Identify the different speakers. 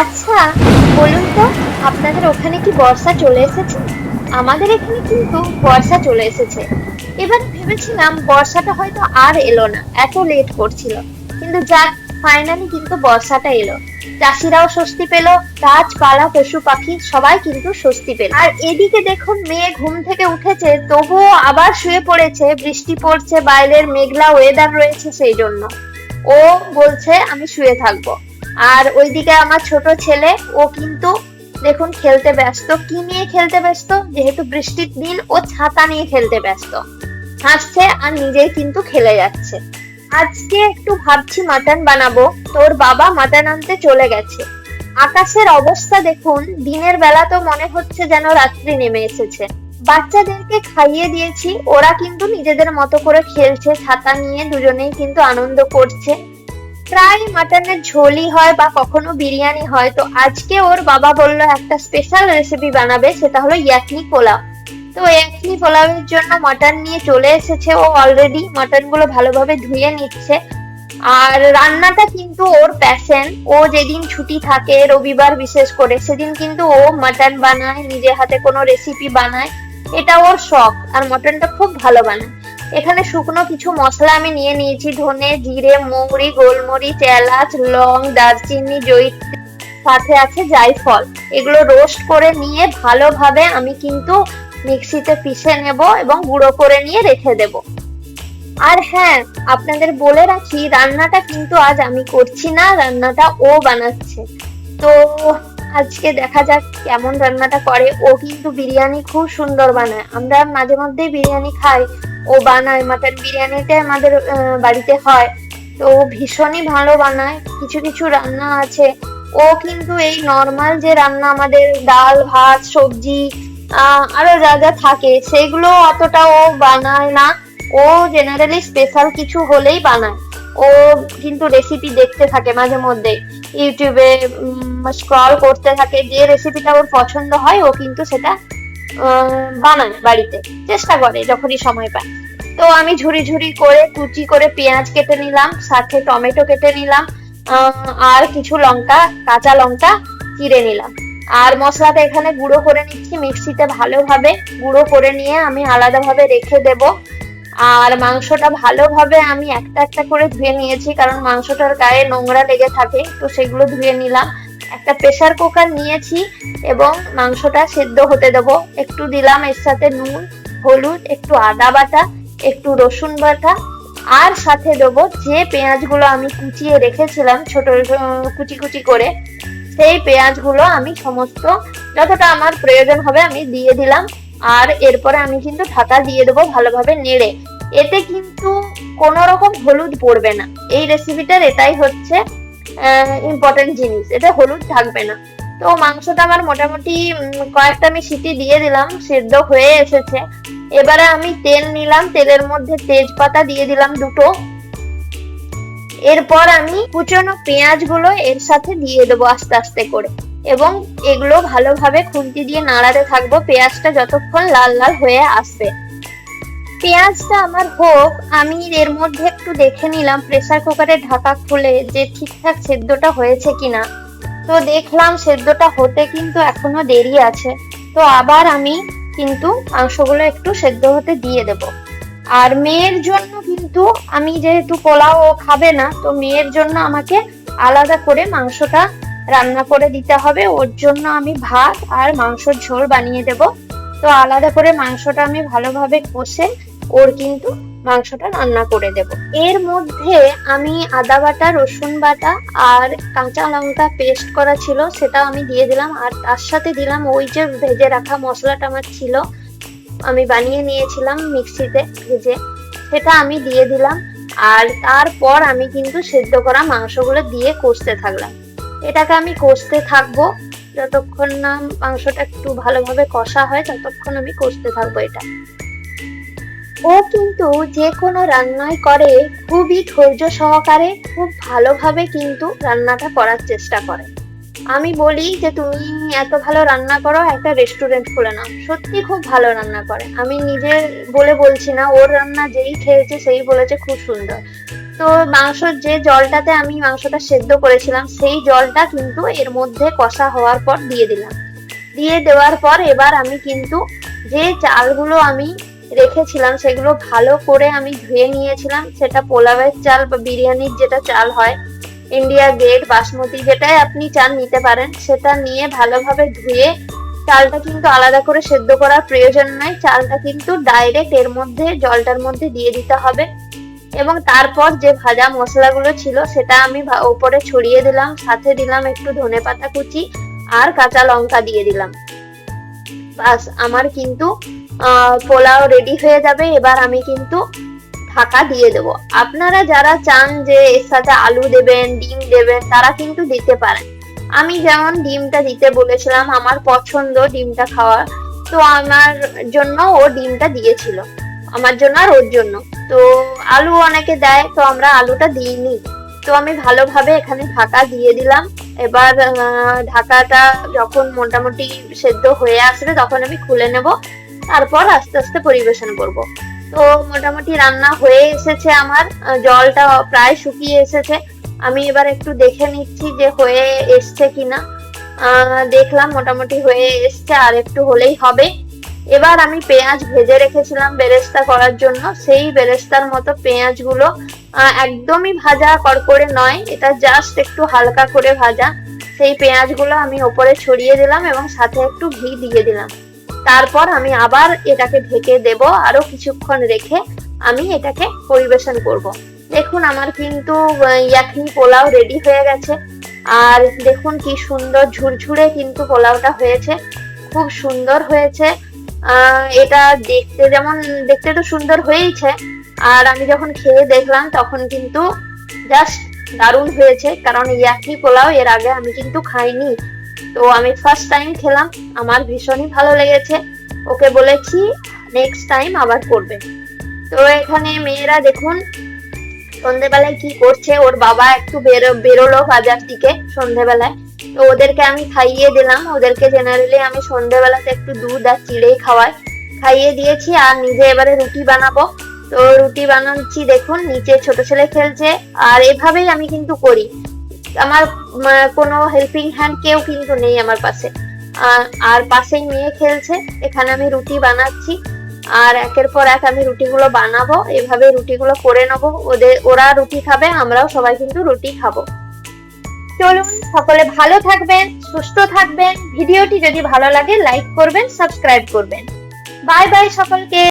Speaker 1: আচ্ছা, বলুন তো, আপনাদের ওখানে কি বর্ষা চলে এসেছে? আমাদের এখানে কিন্তু বর্ষা চলে এসেছে। এবার ভেবেছিলাম বর্ষাটা হয়তো আর এলো না, এত লেট করছিল, কিন্তু যাক, ফাইনালি কিন্তু বর্ষাটা এলো। চাষিরাও স্বস্তি পেল, গাছপালা পশু পাখি সবাই কিন্তু স্বস্তি পেল। আর এদিকে দেখুন, মেয়ে ঘুম থেকে উঠেছে তবুও আবার শুয়ে পড়েছে, বৃষ্টি পড়ছে, বাইরের মেঘলা ওয়েদার রয়েছে সেই জন্য ও বলছে আমি শুয়ে থাকবো। আর ওইদিকে আমার ছোট ছেলে, ও কিন্তু দেখুন খেলতে ব্যস্ত। কি নিয়ে খেলতে ব্যস্ত? যেহেতু বৃষ্টির দিন, ও ছাতা নিয়ে খেলতে ব্যস্ত, হাসছে আর নিজেই কিন্তু খেলে যাচ্ছে। আজকে একটু ভাবছি মাটন বানাবো, তোর বাবা মাটন আনতে চলে গেছে। আকাশের অবস্থা দেখুন, দিনের বেলা তো মনে হচ্ছে যেন রাত্রি নেমে এসেছে। বাচ্চাদেরকে খাইয়ে দিয়েছি, ওরা কিন্তু নিজেদের মতো করে খেলছে, ছাতা নিয়ে দুজনেই কিন্তু আনন্দ করছে। প্রায় মাটনের ঝোলই হয় বা কখনো বিরিয়ানি হয়, তো আজকে ওর বাবা বলল একটা স্পেশাল রেসিপি বানাবে, সেটা হলো ইয়াখনি পোলাও। তো ইয়াখনি পোলাওয়ের জন্য মাটন নিয়ে চলে এসেছে। ও অলরেডি মাটন গুলো ভালোভাবে ধুয়ে নিচ্ছে। আর রান্নাটা কিন্তু ওর প্যাশন। ও যেদিন ছুটি থাকে, রবিবার বিশেষ করে, সেদিন কিন্তু ও মাটন বানায়, নিজে হাতে কোনো রেসিপি বানায়, এটা ওর শখ। আর মটনটা খুব ভালো বানায়। এখানে শুকনো কিছু মশলা আমি নিয়ে নিয়েছি, ধনে, জিরে, মৌরি, গোলমরিচ, এলাচ, লং, দারচিনি, জয়িত্রী, সাথে আছে জায়ফল। এগুলো রোস্ট করে নিয়ে ভালোভাবে আমি কিন্তু মিক্সিতে পিষে নেব এবং গুঁড়ো করে নিয়ে রেখে দেব। আর হ্যাঁ, আপনাদের বলে রাখি, রান্নাটা কিন্তু আজ আমি করছি না, রান্নাটা ও বানাচ্ছে। তো আজকে দেখা যাক কেমন রান্নাটা করে। ও কিন্তু বিরিয়ানি খুব সুন্দর বানায়, আমরা মাঝে মধ্যেই বিরিয়ানি খাই, ও বানায়। মাটন বিরিয়ানিটা আমাদের বাড়িতে হয়, তো ও ভীষণই ভালো বানায়। কিছু কিছু রান্না আছে, ও কিন্তু এই নর্মাল যে রান্না আমাদের ডাল ভাত সবজি আরো যা যা থাকে সেগুলো অতটা ও বানায় না। ও জেনারেলি স্পেশাল কিছু হলেই বানায়। ও কিন্তু রেসিপি দেখতে থাকে মাঝে মধ্যে, ইউটিউবে স্ক্রল করতে থাকে, যে রেসিপিটা ওর পছন্দ হয় ও কিন্তু সেটা বানায় বাড়িতে, চেষ্টা করে যখনই সময় পায়। তো আমি ঝুরি ঝুরি করে কুচি করে পেঁয়াজ কেটে নিলাম, সাথে টমেটো কেটে নিলাম, আর কিছু লঙ্কা, কাঁচা লঙ্কা চিড়ে নিলাম। আর মশলাটা এখানে গুঁড়ো করে নিচ্ছি, মিক্সিতে ভালোভাবে গুঁড়ো করে নিয়ে আমি আলাদাভাবে রেখে দেব। আর মাংসটা ভালোভাবে আমি একটা একটা করে ধুয়ে নিয়েছি, কারণ মাংসটার গায়ে নোংরা লেগে থাকে, তো সেগুলো ধুয়ে নিলাম। একটা প্রেসার কুকার নিয়েছি এবং মাংসটা সেদ্ধ হতে দেবো। একটু দিলাম এর সাথে নুন, হলুদ, একটু আদা বাটা, একটু রসুন বাটা, আর সাথে দেবো যে পেঁয়াজগুলো আমি কুচিয়ে রেখেছিলাম ছোট কুচি কুচি করে, সেই পেঁয়াজগুলো আমি সমস্ত যতটা আমার প্রয়োজন হবে আমি দিয়ে দিলাম। আর এরপরে আমি কিন্তু ঢাকা দিয়ে দেবো ভালোভাবে নেড়ে। এতে কিন্তু কোনো রকম হলুদ পড়বে না, এই রেসিপিটার এটাই হচ্ছে ইম্পর্টেন্ট জিনিস, এটা হলুদ থাকবে না। তো মাংসটা আমার মোটামুটি কয়েকটা আমি সিটি দিয়ে দিলাম, সেদ্ধ হয়ে এসেছে। এবারে আমি তেল নিলাম, তেলের মধ্যে তেজপাতা দিয়ে দিলাম দুটো। এরপর আমি কুচনো পেঁয়াজ গুলো এর সাথে দিয়ে দেবো আস্তে আস্তে করে, এবং এগুলো ভালোভাবে খুন্তি দিয়ে নাড়াতে থাকবো পেঁয়াজটা যতক্ষণ লাল লাল হয়ে আসবে। পেঁয়াজটা আমার হোক, আমি এর মধ্যে একটু দেখে নিলাম প্রেসার কুকারের ঢাকা খুলে যে ঠিকঠাক সেদ্ধটা হয়েছে কিনা। তো দেখলাম সেদ্ধটা হতে কিন্তু এখনো দেরি আছে, তো আবার আমি কিন্তু মাংসগুলো একটু সেদ্ধ হতে দিয়ে দেব। আর মেয়ের জন্য কিন্তু আমি যেহেতু পোলাও ও খাবে না, তো মেয়ের জন্য আমাকে আলাদা করে মাংসটা রান্না করে দিতে হবে। ওর জন্য আমি ভাত আর মাংসর ঝোল বানিয়ে দেব। তো আলাদা করে মাংসটা আমি ভালোভাবে কষে ওর কিন্তু মাংসটা রান্না করে দেব। এর মধ্যে আমি আদা বাটা, রসুন বাটা আর কাঁচা লঙ্কা পেস্ট করা ছিল সেটা আমি দিয়ে দিলাম। আর তার সাথে দিলাম ওই যে ভেজে রাখা মশলাটা আমার ছিল, আমি বানিয়ে নিয়েছিলাম মিক্সিতে ভেজে, সেটা আমি দিয়ে দিলাম। আর তারপর আমি কিন্তু সেদ্ধ করা মাংসগুলো দিয়ে কষতে থাকলাম। এটাকে আমি কষতে থাকবো যতক্ষণ না মাংসটা একটু ভালোভাবে কষা হয়, ততক্ষণ আমি কষতে থাকবো এটা। ও কিন্তু যে কোনো রান্নাই করে খুবই ধৈর্য সহকারে, খুব ভালোভাবে কিন্তু রান্নাটা করার চেষ্টা করে। আমি বলি যে তুমি এত ভালো রান্না করো, একটা রেস্টুরেন্ট খুলে নাও। সত্যি খুব ভালো রান্না করে, আমি নিজে বলে বলছি না, ওর রান্না যেই খেয়েছে সেই বলেছে খুব সুন্দর। তো মাংসর যে জলটাতে আমি মাংসটা সেদ্ধ করেছিলাম সেই জলটা কিন্তু এর মধ্যে কষা হওয়ার পর দিয়ে দিলাম। দিয়ে দেওয়ার পর এবার আমি কিন্তু যে চালগুলো আমি রেখেছিলাম সেগুলো ভালো করে আমি ধুয়ে নিয়েছিলাম। সেটা পোলাওয়ের চাল বা বিরিয়ানির যেটা চাল হয়, ইন্ডিয়া গেট, বাসমতি, যেটাই আপনি চাল নিতে পারেন, সেটা নিয়ে ভালোভাবে ধুয়ে, চালটা কিন্তু আলাদা করে সেদ্ধ করার প্রয়োজন নাই, চালটা কিন্তু ডাইরেক্ট এর মধ্যে জলটার মধ্যে দিয়ে দিতে হবে। এবং তারপর যে ভাজা মশলাগুলো ছিল সেটা আমি উপরে ছড়িয়ে দিলাম, সাথে দিলাম একটু ধনেপাতা কুচি আর কাঁচা লঙ্কা দিয়ে দিলাম। বাস আমার কিন্তু পোলাও রেডি হয়ে যাবে। এবার আমি কিন্তু ঢাকা দিয়ে দেবো। আপনারা যারা চান যে এর সাথে আলু দেবেন, ডিম দেবেন, তারা কিন্তু দিতে পারেন। আমি যেমন ডিমটা দিতে বলেছিলাম, আমার পছন্দ ডিমটা খাওয়ার, তো আমার জন্য ও ডিমটা দিয়েছিল, আমার জন্য আর ওর জন্য। তো আলু অনেকে দেয়, তো আমরা আলুটা দিইনি। তো আমি ভালোভাবে এখানে ঢাকা দিয়ে দিলাম। এবার ঢাকাটা যখন মোটামুটি সেদ্ধ হয়ে আসবে তখন আমি খুলে নেব, তারপর আস্তে আস্তে পরিবেশন করব। তো মোটামুটি রান্না হয়ে এসেছে আমার, জলটা প্রায় শুকিয়ে এসেছে। আমি এবার একটু দেখে নিচ্ছি যে হয়ে এসছে কিনা। দেখলাম মোটামুটি হয়ে এসছে, আর একটু হলেই হবে। এবার আমি পেঁয়াজ ভেজে রেখেছিলাম বেরেস্তা করার জন্য, সেই বেরেস্তার মতো পেঁয়াজগুলো একদমই ভাজা কড়কড়ে নয়, এটা জাস্ট একটু হালকা করে ভাজা, সেই পেঁয়াজগুলো আমি ওপরে ছড়িয়ে দিলাম এবং সাথে একটু ঘি দিয়ে দিলাম। তারপর আমি আবার এটাকে ঢেকে দেব, আরো কিছুক্ষণ রেখে আমি এটাকে পরিবেশন করব। দেখুন আমার কিন্তু ইয়াখনি পোলাও রেডি হয়ে গেছে। আর দেখুন কি সুন্দর ঝুরঝুরে কিন্তু পোলাওটা হয়েছে, খুব সুন্দর হয়েছে। এটা দেখতে তো সুন্দর হয়েইছে, আর আমি যখন খেয়ে দেখলাম তখন কিন্তু জাস্ট দারুণ হয়েছে। কারণ ইয়াখনি পোলাও এর আগে আমি কিন্তু খাইনি, তো আমি ফার্স্ট টাইম খেলাম, আমার ভীষণই ভালো লেগেছে। ওকে বলেছি নেক্সট টাইম আবার করবে। তো এখানে মেয়েরা দেখুন সন্ধেবেলায় কি করছে, ওর বাবা একটু বেরোলো বাজার দিকে সন্ধেবেলায়, তো ওদেরকে আমি খাইয়ে দিলাম। ওদেরকে জেনারেলি আমি সন্ধেবেলাতে একটু দুধ আর চিড়েই খাইয়ে দিয়েছি, আর নিজে এবারে রুটি বানাবো। তো রুটি বানাচ্ছি, দেখুন নিচে ছোট ছেলে খেলছে, আর এভাবেই আমি কিন্তু করি। আমার কোনো হেল্পিং হ্যান্ড কেউ কিন্তু নেই আমার পাশে, আর পাশেই মেয়ে খেলছে, এখানে আমি রুটি বানাচ্ছি, আর একের পর এক আমি রুটিগুলো বানাবো। এভাবে রুটিগুলো করে নেবো, ওরা রুটি খাবে, আমরাও সবাই কিন্তু রুটি খাবো। চলুন, সকলে ভালো থাকবেন, সুস্থ থাকবেন। ভিডিওটি যদি ভালো লাগে লাইক করবেন, সাবস্ক্রাইব করবেন। বাই বাই সকলকে।